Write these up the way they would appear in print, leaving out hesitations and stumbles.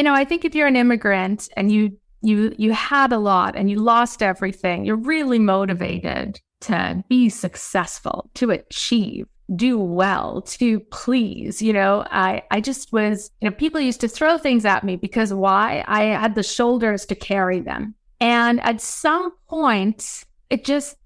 I think if you're an immigrant and you had a lot and you lost everything, you're really motivated to be successful, to achieve, do well, to please. I just was, people used to throw things at me because why? I had the shoulders to carry them. And at some point,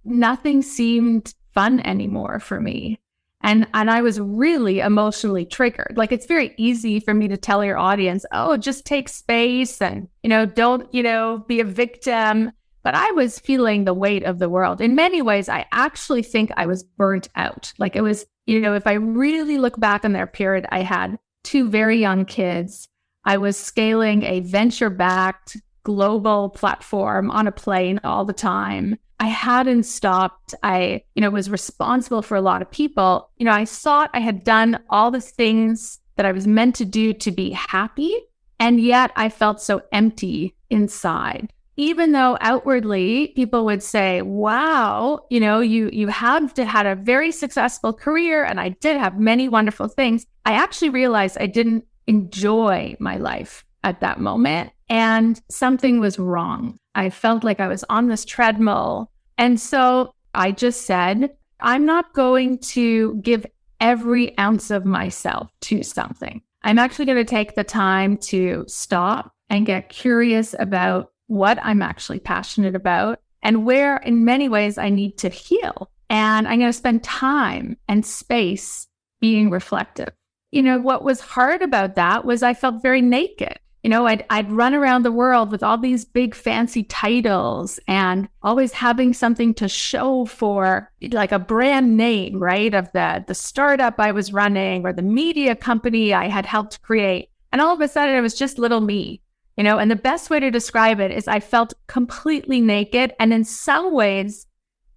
nothing seemed fun anymore for me. And I was really emotionally triggered. Like, it's very easy for me to tell your audience, oh, just take space and, don't, be a victim. But I was feeling the weight of the world. In many ways, I actually think I was burnt out. Like, it was, if I really look back on that period, I had two very young kids. I was scaling a venture-backed global platform on a plane all the time. I hadn't stopped. I, was responsible for a lot of people. I thought I had done all the things that I was meant to do to be happy. And yet I felt so empty inside. Even though outwardly people would say, wow, you have had a very successful career. And I did have many wonderful things. I actually realized I didn't enjoy my life at that moment. And something was wrong. I felt like I was on this treadmill. And so I just said, I'm not going to give every ounce of myself to something. I'm actually going to take the time to stop and get curious about what I'm actually passionate about and where, in many ways, I need to heal. And I'm going to spend time and space being reflective. What was hard about that was I felt very naked. I'd run around the world with all these big fancy titles and always having something to show for, like a brand name, right? Of the startup I was running or the media company I had helped create. And all of a sudden it was just little me, and the best way to describe it is I felt completely naked and in some ways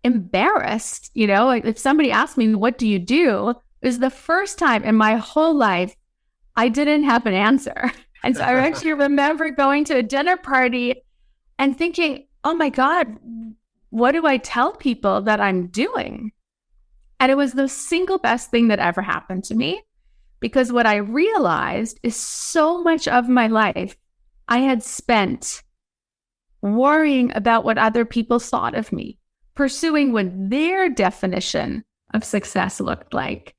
embarrassed. Like if somebody asked me, what do you do? It was the first time in my whole life I didn't have an answer. And so I actually remember going to a dinner party and thinking, oh my God, what do I tell people that I'm doing? And it was the single best thing that ever happened to me, because what I realized is so much of my life I had spent worrying about what other people thought of me, pursuing what their definition of success looked like.